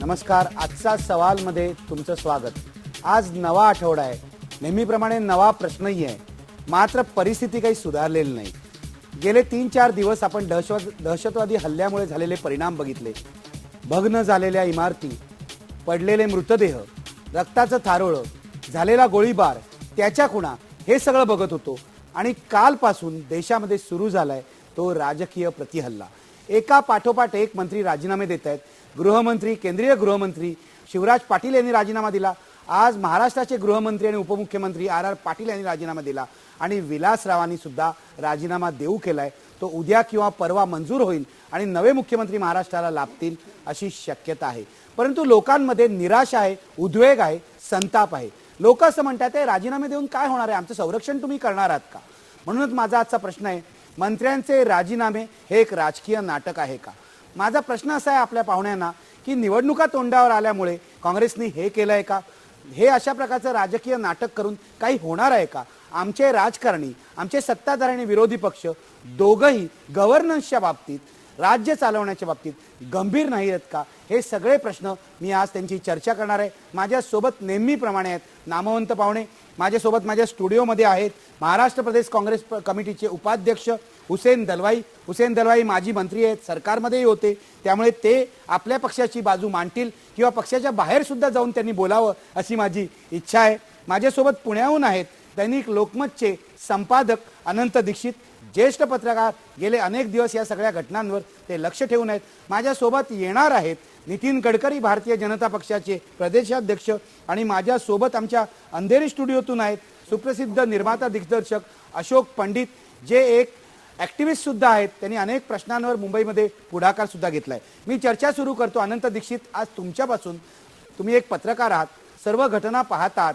नमस्कार. आजचा सवालमध्ये तुमचं स्वागत. आज नवा आठवडा आहे. नेहमीप्रमाणे नवा प्रश्नही आहे. मात्र परिस्थिती काही सुधारलेली नाही. गेले 3-4 दिवस आपण दहशतवादी हल्ल्यामुळे झालेले परिणाम बघितले. भग्न झालेल्या इमारती, पडलेले मृतदेह, रक्ताचं थारोळं, झालेला गोळीबार, त्याच्या खुणा, हे सगळं बघत होतो. आणि कालपासून देशामध्ये सुरू झालाय तो राजकीय प्रतिहल्ला. एका पाठोपाठ एक मंत्री राजीनामे देत आहेत. गृहमंत्री, केंद्रीय गृहमंत्री शिवराज पाटील यांनी राजीनामा दिला. आज महाराष्ट्राचे गृहमंत्री आणि उपमुख्यमंत्री आर पाटील यांनी राजीनामा दिला आणि विलासरावांनी सुद्धा राजीनामा देऊ केलाय. तो उद्या किंवा परवा मंजूर होईल आणि नवे मुख्यमंत्री महाराष्ट्राला लाभतील अशी शक्यता आहे. परंतु लोकांमध्ये निराशा आहे, उद्वेग आहे, संताप आहे. लोक असं म्हणतात राजीनामे देऊन काय होणार आहे, आमचं संरक्षण तुम्ही करणार आहात का? म्हणूनच माझा आजचा प्रश्न आहे, मंत्र्यांचे राजीनामे हे एक राजकीय नाटक आहे का? माझा प्रश्न असा आहे आपल्या पाहुण्यांना की निवडणुका तोंडावर आल्यामुळे काँग्रेसने हे केलंय का? हे अशा प्रकारचं राजकीय नाटक करून काही होणार आहे का? आमचे राजकारणी, आमचे सत्ताधारी आणि विरोधी पक्ष दोघंही गव्हर्नन्सच्या बाबतीत, राज्य चालवण्याच्या बाबतीत गंभीर नाही आहेत का? हे सगळे प्रश्न मी आज त्यांची चर्चा करणार आहे. माझ्यासोबत नेहमीप्रमाणे आहेत नामवंत पाहुणे. माझ्यासोबत माझ्या स्टुडिओमध्ये आहेत महाराष्ट्र प्रदेश काँग्रेस कमिटीचे उपाध्यक्ष हुसेन दलवाई. हुसेन दलवाई माजी मंत्री आहेत, सरकारमध्येही होते, त्यामुळे ते आपल्या पक्षाची बाजू मांडतील किंवा पक्षाच्या बाहेर सुद्धा जाऊन त्यांनी बोलावं अशी माझी इच्छा आहे. माझ्यासोबत पुण्याहून आहेत दैनिक लोकमतचे संपादक अनंत दीक्षित, ज्येष्ठ पत्रकार. गेले अनेक दिवस या सगळ्या घटनांवर ते लक्ष ठेवून आहेत. माझ्यासोबत येणार आहेत नितीन गडकरी, भारतीय जनता पक्षाचे प्रदेशाध्यक्ष, आणि माझ्यासोबत आमच्या अंधेरी स्टुडिओतून आहेत सुप्रसिद्ध निर्माता दिग्दर्शक अशोक पंडित, जे एक ॲक्टिव्हिस्ट सुद्धा आहेत. त्यांनी अनेक प्रश्नांवर मुंबईमध्ये पुढाकार सुद्धा घेतलाय. मी चर्चा सुरू करतो. अनंत दीक्षित, आज तुमच्यापासून. तुम्ही एक पत्रकार आहात, सर्व घटना पाहतात.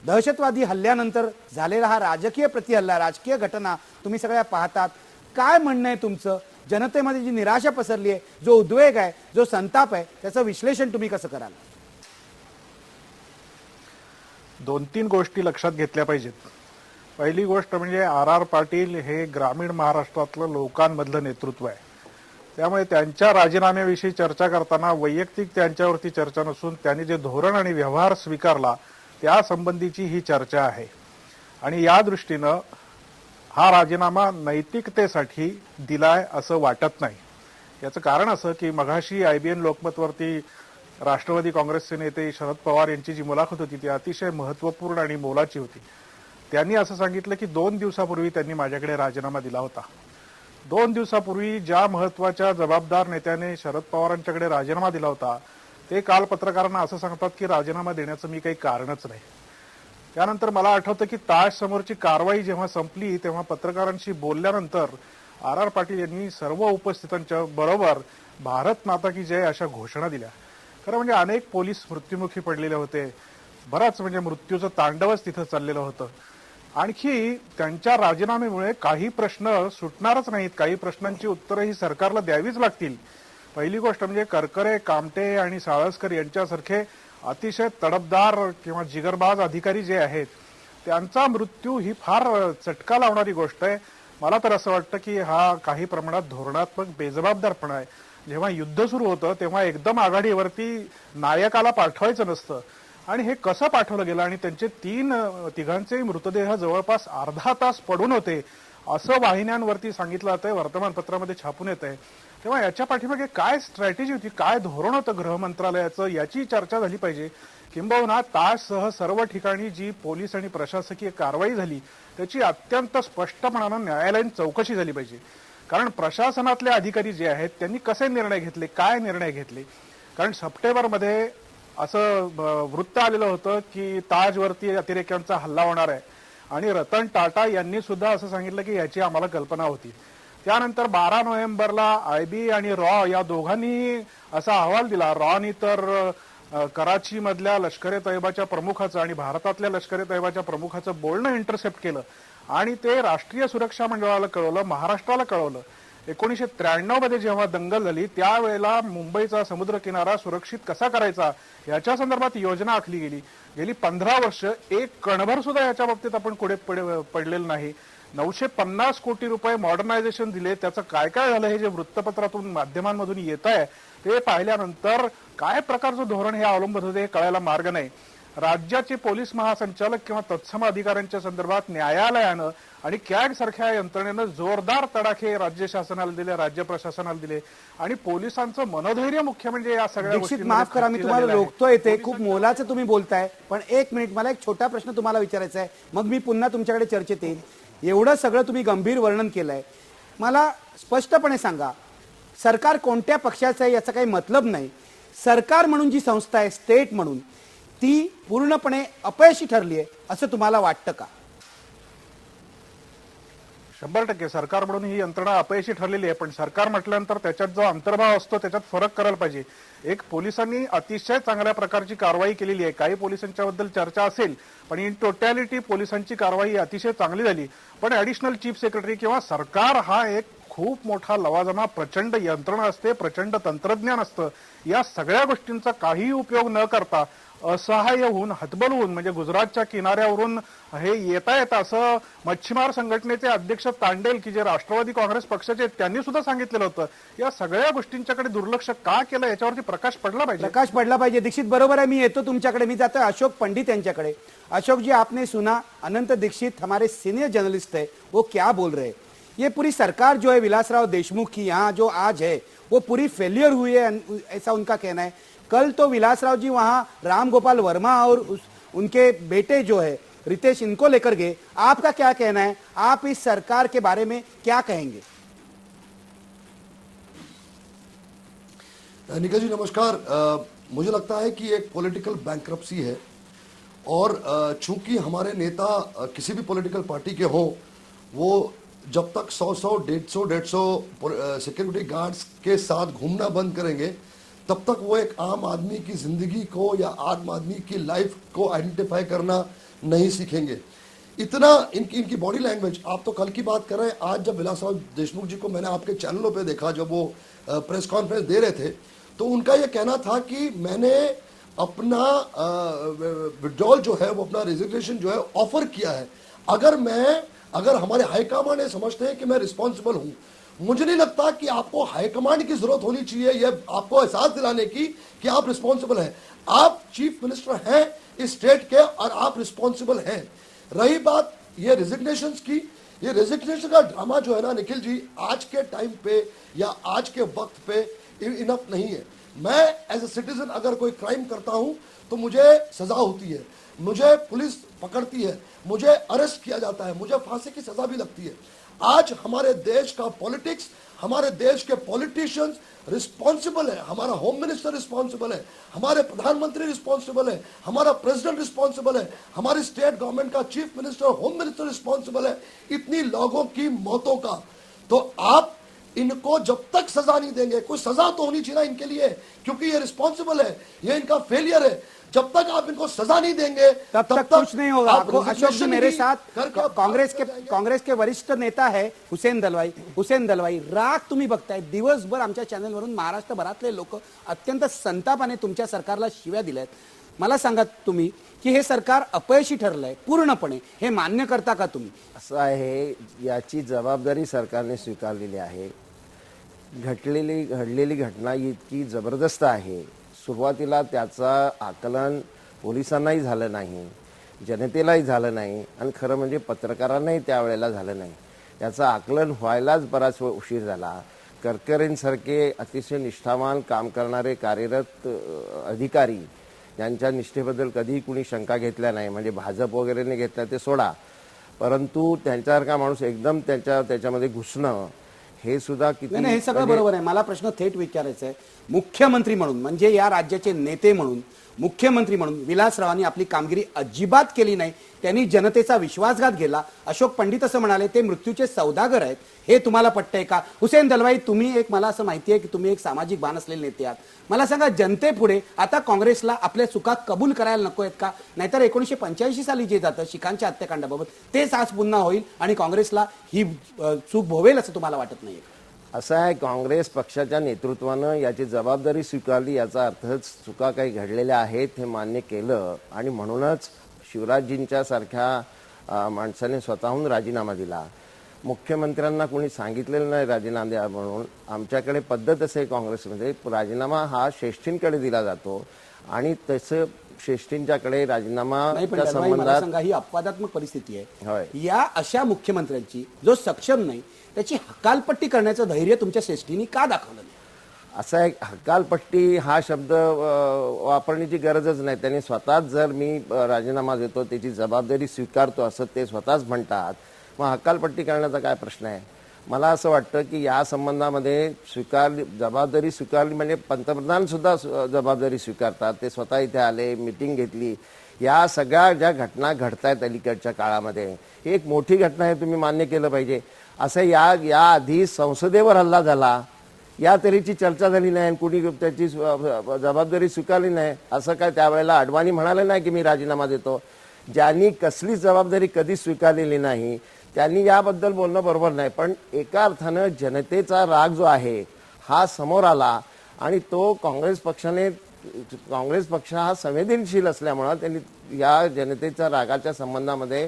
दहशतवादी हल्ल्यानंतर झालेला हा राजकीय प्रतिहल्ला, राजकीय घटना तुम्ही सगळ्या पाहतात. काय म्हणणं आहे तुमचं? जनतेमध्ये जी निराशा पसरली आहे, जो उद्वेग आहे, जो संताप आहे, त्याचं विश्लेषण तुम्ही कसं कराल? 2-3 गोष्टी लक्षात घेतल्या पाहिजेत. पहिली गोष्ट म्हणजे आर पाटील हे ग्रामीण महाराष्ट्रातलं लोकांमधलं नेतृत्व आहे. त्यामुळे त्यांच्या राजीनाम्याविषयी चर्चा करताना वैयक्तिक त्यांच्यावरती चर्चा नसून त्यांनी जे धोरण आणि व्यवहार स्वीकारला त्या संबंधीची ही चर्चा आहे. आणि या दृष्टीनं हा राजीनामा नैतिकतेसाठी दिलाय असं वाटत नाही. याचं कारण असं की मघाशी IBN लोकमतवरती राष्ट्रवादी काँग्रेसचे नेते शरद पवार यांची जी मुलाखत होती ती अतिशय महत्त्वपूर्ण आणि मोलाची होती. त्यांनी असं सांगितलं की 2 दिवसापूर्वी त्यांनी माझ्याकडे राजीनामा दिला होता. 2 दिवसापूर्वी ज्या महत्त्वाच्या जबाबदार नेत्याने शरद पवारांच्याकडे राजीनामा दिला होता ते काल पत्रकारांना असं सांगतात की राजीनामा देण्याचं मी काही कारणच नाही. त्यानंतर मला आठवतं की ताज समोरची कारवाई जेव्हा संपली तेव्हा पत्रकारांशी बोलल्यानंतर आर पाटील यांनी सर्व उपस्थितांच्या बरोबर भारत माता की जय अशा घोषणा दिल्या. खरं म्हणजे अनेक पोलीस मृत्युमुखी पडलेले होते, बराच म्हणजे मृत्यूचं तांडवच तिथं चाललेलं होतं. आणखी त्यांच्या राजीनाम्यामुळे काही प्रश्न सुटणारच नाहीत, काही प्रश्नांची उत्तरं ही सरकारला द्यावीच लागतील. पहिली गोष्ट म्हणजे करकरे, कामटे आणि साळसकर यांच्यासारखे अतिशय तडफदार किंवा जिगरबाज अधिकारी जे आहेत त्यांचा मृत्यू ही फार चटका लावणारी गोष्ट आहे. मला तर असं वाटतं की हा काही प्रमाणात धोरणात्मक बेजबाबदारपणा आहे. जेव्हा युद्ध सुरू होतं तेव्हा एकदम आघाडीवरती नायकाला पाठवायचं नसतं. आणि हे कसं पाठवलं गेलं आणि त्यांचे तिघांचे मृतदेह जवळपास अर्धा तास पडून होते असं वाहिन्यांवरती सांगितलं जातंय, वर्तमानपत्रामध्ये छापून येत आहे. तेव्हा याच्या पाठीमागे काय स्ट्रॅटेजी होती, काय धोरण होतं गृह मंत्रालयाचं, याची चर्चा झाली पाहिजे. किंबहुना ताजसह सर्व ठिकाणी जी पोलीस आणि प्रशासकीय कारवाई झाली त्याची अत्यंत स्पष्टपणानं न्यायालयीन चौकशी झाली पाहिजे. कारण प्रशासनातले अधिकारी जे आहेत त्यांनी कसे निर्णय घेतले, काय निर्णय घेतले. कारण सप्टेंबरमध्ये असं वृत्त आलेलं होतं की ताजवरती अतिरेक्यांचा हल्ला होणार आहे आणि रतन टाटा यांनी सुद्धा असं सांगितलं की याची आम्हाला कल्पना होती. त्यानंतर 12 नोव्हेंबरला IB आणि रॉ या दोघांनी असा अहवाल दिला. रॉनी तर कराची मधल्या लष्कर ए तैयबाच्या प्रमुखाचं आणि भारतातल्या लष्कर ए तैयबाच्या प्रमुखाचं बोलणं इंटरसेप्ट केलं आणि ते राष्ट्रीय सुरक्षा मंडळाला कळवलं, महाराष्ट्राला कळवलं. 1993 मध्ये जेव्हा दंगल झाली त्यावेळेला मुंबईचा समुद्र किनारा सुरक्षित कसा करायचा याच्या संदर्भात योजना आखली गेली. गेली 15 वर्ष एक कणभर सुद्धा याच्या बाबतीत आपण पुढे पडलेलं नाही. 950 कोटी रुपये मॉडर्नायझेशन दिले, त्याचं काय काय झालं हे जे वृत्तपत्रातून माध्यमांमधून येत आहे ते पाहिल्यानंतर काय प्रकारचं धोरण हे अवलंबत होते हे कळायला मार्ग नाही. राज्याचे पोलीस महासंचालक किंवा तत्सम अधिकाऱ्यांच्या संदर्भात न्यायालयानं आणि कॅग सारख्या यंत्रणेनं जोरदार तडाखे राज्य शासनाला दिले, राज्य प्रशासनाला दिले आणि पोलिसांचं मनोधैर्य मुख्य म्हणजे या सगळ्या दीक्षित गोष्टींमध्ये माफ करा, मी खच्ची तुम्हाला झालेलं आहे. रोखतोय, ते खूप मोलाचं तुम्ही बोलताय, पण एक मिनिट मला एक छोटा प्रश्न तुम्हाला विचारायचा आहे, मग मी पुन्हा तुमच्याकडे चर्चेत येईल. एवढं सगळं तुम्ही गंभीर वर्णन केलंय, मला स्पष्टपणे सांगा, सरकार कोणत्या पक्षाचं आहे याचा काही मतलब नाही. सरकार म्हणून जी संस्था आहे, स्टेट म्हणून, ती पूर्णपणे अपयशी ठरली आहे असं तुम्हाला वाटतं का? 100% सरकार म्हणून ही यंत्रणा अपयशी ठरलेली आहे, पण सरकार म्हटल्यानंतर त्याच्यात जो अंतर्भाव असतो त्याच्यात फरक करायला पाहिजे. एक पोलिसांनी अतिशय चांगल्या प्रकारची कारवाई केलेली आहे, काही पोलिसांच्या बद्दल चर्चा असेल, पण इन टोटॅलिटी पोलिसांची कारवाई अतिशय चांगली झाली. पण ऍडिशनल चीफ सेक्रेटरी किंवा सरकार हा एक खूप मोठा लवाजमा, प्रचंड यंत्रणा असते, प्रचंड तंत्रज्ञान असतं. या सगळ्या गोष्टींचा काही उपयोग न करता असहाय्य होऊन, हतबल होऊन, म्हणजे गुजरातच्या किनाऱ्यावरून हे येता येतं असं मच्छीमार संघटनेचे अध्यक्ष तांडेल की जे राष्ट्रवादी काँग्रेस पक्षाचे, त्यांनी सुद्धा सांगितलेलं होतं. या सगळ्या गोष्टींच्याकडे दुर्लक्ष का केलं याच्यावरती प्रकाश पडला पाहिजे. प्रकाश पडला पाहिजे. दीक्षित बरोबर आहे, मी येतो तुमच्याकडे, मी जातो अशोक पंडित यांच्याकडे. अशोक जी, आपने सुना अनंत दीक्षित हमारे सीनियर जर्नलिस्ट है, वो क्या बोल रहे हैं. ये पूरी सरकार जो है विलासराव देशमुख की यहाँ जो आज है वो पूरी फेलियर हुई है, ऐसा उनका कहना है. कल तो विलासराव जी वहां राम गोपाल वर्मा और उनके बेटे जो है रितेश, इनको लेकर गए. आपका क्या कहना है, आप इस सरकार के बारे में क्या कहेंगे? निखिल जी नमस्कार. मुझे लगता है कि एक पॉलिटिकल बैंक्रप्सी है और चूंकि हमारे नेता किसी भी पॉलिटिकल पार्टी के हों, वो जब तक 100 150 सिक्योरिटी गार्ड्स के साथ घूमना बंद करेंगे तब तक वो एक आम आदमी की जिंदगी को या आम आदमी की लाइफ को आइडेंटिफाई करना नहीं सीखेंगे. इतना इनकी बॉडी लैंग्वेज, आप तो कल की बात कर रहे हैं, आज जब विलासराव देशमुख जी को मैंने आपके चैनलों पे देखा जब वो प्रेस कॉन्फ्रेंस दे रहे थे, तो उनका ये कहना था कि मैंने अपना विड्रॉल जो है, वो अपना रेजिग्नेशन जो है ऑफर किया है. अगर हमारे हाईकमांड ये समझते हैं कि मैं रिस्पॉन्सिबल हूं, मुझे नहीं लगता कि आपको हाईकमांड की जरूरत होनी चाहिए यह आपको एहसास दिलाने की कि आप रिस्पॉन्सिबल हैं. आप चीफ मिनिस्टर हैं इस स्टेट के और आप रिस्पॉन्सिबल हैं. रही बात ये रेजिग्नेशंस की, ये रेजिग्नेशन का ड्रामा जो है ना निखिल जी, आज के टाइम पे या आज के वक्त पे इनफ नहीं है. मैं एज ए सिटीजन अगर कोई क्राइम करता हूं तो मुझे सजा होती है, मुझे पुलिस पकड़ती है, मुझे अरेस्ट किया जाता है, मुझे फांसी की सजा भी लगती है. आज हमारे देश का पॉलिटिक्स, हमारे देश के पॉलिटिशियंस रिस्पॉन्सिबल है, हमारा होम मिनिस्टर रिस्पॉन्सिबल है, हमारे प्रधानमंत्री रिस्पॉन्सिबल है, हमारा प्रेसिडेंट रिस्पॉन्सिबल है, हमारी स्टेट गवर्नमेंट का chief minister, home minister responsible है इतनी लोगों की मौतों का. तो आप इनको जब तक सजा नहीं देंगे, कोई सजा तो होनी चाहिए ना इनके लिए, क्योंकि ये रिस्पॉन्सिबल है, ये इनका फेलियर है. जब तक आप इनको सजा नहीं देंगे तब तक कुछ नहीं होगा. अशोक जी मेरे साथ काँग्रेस के वरिष्ठ नेता है हुसेन दलवाई. राग तुम्ही बघताय दिवसभर आमच्या चॅनलवरून, महाराष्ट्रभरातले लोक अत्यंत संतापाने तुमच्या सरकारला शिव्या दिल्यात. मला सांगा तुम्ही की हे सरकार अपयशी ठरलंय पूर्णपणे, हे मान्य करता का तुम्ही? असं आहे, याची जबाबदारी सरकारने स्वीकारलेली आहे. घडलेली घटना इतकी जबरदस्त आहे. सुरुवातीला त्याचा आकलन पोलिसांनाही झालं नाही, जनतेलाही झालं नाही आणि खरं म्हणजे पत्रकारांनाही त्यावेळेला झालं नाही. त्याचं आकलन व्हायलाच बराच उशीर झाला. करकरेंसारखे अतिशय निष्ठावान काम करणारे कार्यरत अधिकारी यांच्या निष्ठेबद्दल कधीही कुणी शंका घेतल्या नाही. म्हणजे भाजप वगैरेने घेतला ते सोडा, परंतु त्यांच्यासारखा माणूस एकदम त्याच्यामध्ये घुसणं हे सुद्धा किती. नाही, हे सगळं बरोबर आहे. मला प्रश्न थेट विचारायचा आहे, मुख्यमंत्री म्हणून, म्हणजे या राज्याचे नेते म्हणून, मुख्यमंत्री म्हणून विलासरावांनी आपली कामगिरी अजिबात केली नाही. त्यांनी जनतेचा विश्वासघात केला. अशोक पंडित असं म्हणाले ते मृत्यूचे सौदागर आहेत. हे तुम्हाला पटतंय का? हुसेन दलवाई, तुम्ही एक, मला असं माहिती आहे की तुम्ही एक सामाजिक भान असलेले नेते आहात. मला सांगा, जनतेपुढे आता काँग्रेसला आपल्या चुका कबूल करायला नको आहेत का? नाहीतर 1985 साली जे जातं शिखांच्या हत्याकांडाबाबत तेच आज पुन्हा होईल आणि काँग्रेसला ही चूक भोवेल असं तुम्हाला वाटत नाहीये? असं आहे, काँग्रेस पक्षाच्या नेतृत्वानं याची जबाबदारी स्वीकारली, याचा अर्थ चुका काही घडलेल्या आहेत हे मान्य केलं आणि म्हणूनच शिवराजजींच्या सारख्या माणसाने स्वतःहून राजीनामा दिला. मुख्यमंत्र्यांना कोणी सांगितलेलं नाही राजीनामा द्या म्हणून. आमच्याकडे पद्धत असे काँग्रेसमध्ये राजीनामा हा श्रेष्ठींकडे दिला जातो आणि तसं श्रेष्ठींच्याकडे राजीनामा नाही, पण त्या दलवाई, मला संबंधात सांगा, ही अपवादात्मक परिस्थिती होय. आहे. या अशा मुख्यमंत्र्यांची जो सक्षम नाही त्याची हकालपट्टी करण्याचं धैर्य तुमच्या श्रेष्ठींनी का दाखवलं नाही? असा एक हकालपट्टी हा शब्द वापरण्याची गरजच नाही. त्यांनी स्वतःच जर मी राजीनामा देतो त्याची जबाबदारी स्वीकारतो असं ते स्वतःच म्हणतात, मग हकालपट्टी करण्याचा काय प्रश्न आहे? मला असं वाटतं की या संबंधामध्ये जबाबदारी स्वीकारली म्हणजे पंतप्रधान सुद्धा जबाबदारी स्वीकारतात. ते स्वतः इथे आले, मिटिंग घेतली. या सगळ्या ज्या घटना घडतायत अलीकडच्या काळामध्ये ही एक मोठी घटना आहे, तुम्ही मान्य केलं पाहिजे. असं या आधी संसदेवर हल्ला झाला, या तऱ्हेची चर्चा झाली नाही, कुणी त्याची जबाबदारी स्वीकारली नाही. असं काय त्यावेळेला अडवाणी म्हणाले नाही की मी राजीनामा देतो. ज्यांनी कसलीच जबाबदारी कधी स्वीकारलेली नाही त्यांनी याबद्दल बोलणं बरोबर नाही. पण एका अर्थानं जनतेचा राग जो आहे हा समोर आला आणि तो काँग्रेस पक्ष हा संवेदनशील असल्यामुळं त्यांनी या जनतेच्या रागाच्या संबंधामध्ये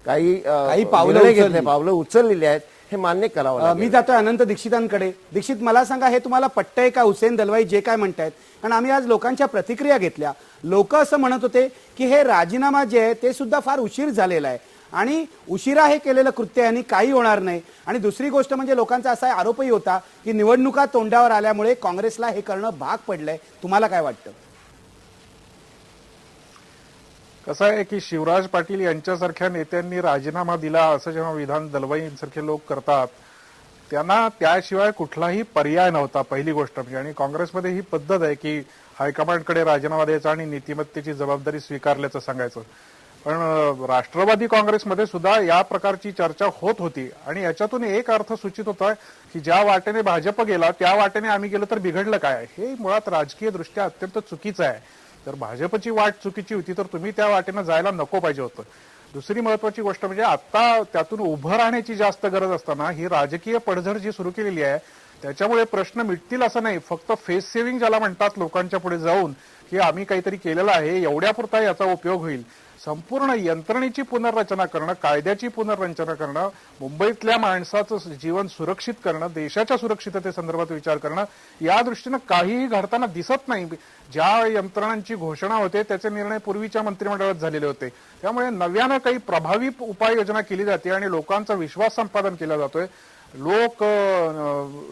काही पावलं उचललेली आहेत, हे मान्य करावं लागेल. मी जातोय अनंत दीक्षितांकडे. दीक्षित, मला सांगा, हे तुम्हाला पटतंय का हुसेन दलवाई जे काय म्हणतायत? कारण आम्ही आज लोकांच्या प्रतिक्रिया घेतल्या. लोक असं म्हणत होते की हे राजीनामा जे आहे ते सुद्धा फार उशीर झालेला आहे आणि उशिरा हे केलेलं कृत्य यांनी काही होणार नाही. आणि दुसरी गोष्ट म्हणजे लोकांचा असा आरोपही होता की निवडणुका तोंडावर आल्यामुळे काँग्रेसला हे करणं भाग पडलंय. तुम्हाला काय वाटतं? कसं आहे की शिवराज पाटील यांच्यासारख्या नेत्यांनी राजीनामा दिला असं जेव्हा विधान दलवाई सारखे लोक करतात त्यांना त्याशिवाय कुठलाही पर्याय नव्हता, पहिली गोष्ट म्हणजे. आणि काँग्रेसमध्ये ही पद्धत आहे की हायकमांडकडे राजीनामा द्यायचा आणि नीतिमत्तेची जबाबदारी स्वीकारल्याचं सांगायचं. पण राष्ट्रवादी काँग्रेसमध्ये सुद्धा या प्रकारची चर्चा होत होती आणि याच्यातून एक अर्थ सूचित होता की ज्या वाटेने भाजप गेला त्या वाटेने आम्ही गेलो तर बिघडलं काय? हे मुळात राजकीय दृष्ट्या अत्यंत चुकीचं आहे. जर भाजपची वाट चुकीची होती तर तुम्ही त्या वाटेनं जायला नको पाहिजे होतं. दुसरी महत्वाची गोष्ट म्हणजे आता त्यातून उभं राहण्याची जास्त गरज असताना ही राजकीय पडझड जी सुरू केलेली आहे त्याच्यामुळे प्रश्न मिटतील असं नाही. फक्त फेस सेव्हिंग ज्याला म्हणतात, लोकांच्या पुढे जाऊन की आम्ही काहीतरी केलेलं आहे एवढ्यापुरता याचा उपयोग होईल. संपूर्ण यंत्रणेची पुनर्रचना करणं, कायद्याची पुनर्रचना करणं, मुंबईतल्या माणसाचं जीवन सुरक्षित करणं, देशाच्या सुरक्षिततेसंदर्भात विचार करणं, या दृष्टीनं काहीही घडताना दिसत नाही. ज्या यंत्रणांची घोषणा होते त्याचे निर्णय पूर्वीच्या मंत्रिमंडळात झालेले होते. त्यामुळे नव्यानं काही प्रभावी उपाययोजना केली जाते आणि लोकांचा विश्वास संपादन केला जातोय.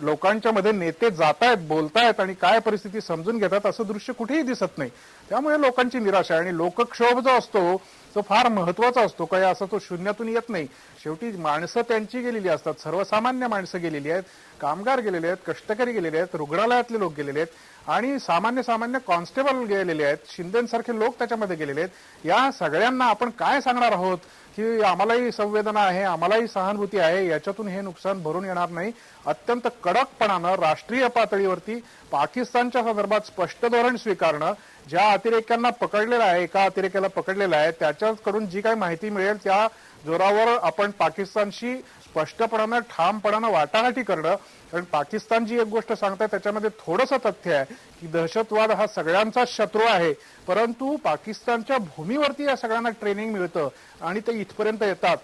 लोकांच्या मध्ये नेते जातायत, बोलतायत आणि काय परिस्थिती समजून घेतात असं दृश्य कुठेही दिसत नाही. त्यामुळे लोकांची निराशा आहे आणि लोकक्षोभ जो असतो तो फार महत्वाचा असतो. काय असं तो शून्यातून येत नाही. शेवटी माणसं त्यांची गेलेली असतात, सर्वसामान्य माणसं गेलेली आहेत, कामगार गेलेले आहेत, कष्टकरी गेलेले आहेत, रुग्णालयातले लोक गेलेले आहेत आणि सामान्य कॉन्स्टेबल गेलेले आहेत, शिंदेसारखे लोक त्याच्यामध्ये गेलेले आहेत. या सगळ्यांना आपण काय सांगणार आहोत की आम्हालाही संवेदना आहे, आम्हालाही सहानुभूती आहे, याच्यातून हे नुकसान भरून येणार नाही. अत्यंत कडकपणानं राष्ट्रीय पातळीवरती पाकिस्तानच्या संदर्भात स्पष्ट धोरण स्वीकारणं, ज्या अतिरेक्यांना पकडलेलं आहे, एका अतिरेक्याला पकडलेलं आहे त्याच्याकडून जी काही माहिती मिळेल त्या जोरावर आपण पाकिस्तानशी स्पष्टपणानं ठामपणानं वाटाघाटी करणं. कारण पाकिस्तान जी एक गोष्ट सांगताय त्याच्यामध्ये थोडंसं तथ्य आहे की दहशतवाद हा सगळ्यांचा शत्रू आहे, परंतु पाकिस्तानच्या भूमीवरती या सगळ्यांना ट्रेनिंग मिळतं आणि ते इथपर्यंत येतात.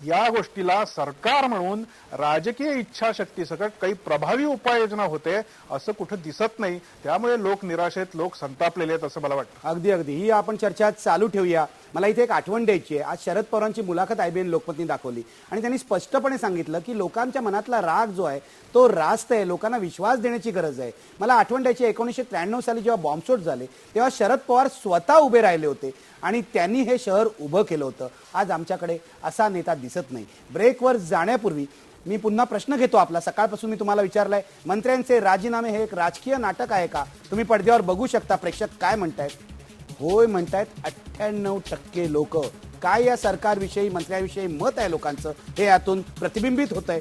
या गोष्टीला सरकार म्हणून राजकीय इच्छाशक्ती सकट काही प्रभावी उपाययोजना होते असं कुठं दिसत नाही. त्यामुळे लोक निराशेत, लोक संतापलेले आहेत असं मला वाटतं. अगदी अगदी ही आपण चर्चा चालू ठेवूया. मला इथे एक आठवण द्यायची आहे. आज शरद पवारांची मुलाखत IBN लोकमतनी दाखवली आणि त्यांनी स्पष्टपणे सांगितलं की लोकांच्या मनातला राग जो आहे तो रास्त आहे, लोकांना विश्वास देण्याची गरज आहे. मला आठवण द्यायची, 1993 साली जेव्हा बॉम्बस्फोट झाले तेव्हा शरद पवार स्वतः उभे राहिले होते आणि त्यांनी हे शहर उभं केलं होतं. आज आमच्याकडे असा नेता दिसत नाही. ब्रेकवर जाण्यापूर्वी मी पुन्हा प्रश्न घेतो आपला. सकाळपासून मी तुम्हाला विचारलाय, मंत्र्यांचे राजीनामे हे एक राजकीय नाटक आहे का? तुम्ही पडद्यावर बघू शकता प्रेक्षक काय म्हणतायत. होय म्हणतायत 98% लोक. काय या सरकारविषयी, मंत्र्यांविषयी मत आहे लोकांचं हे यातून प्रतिबिंबित होतंय.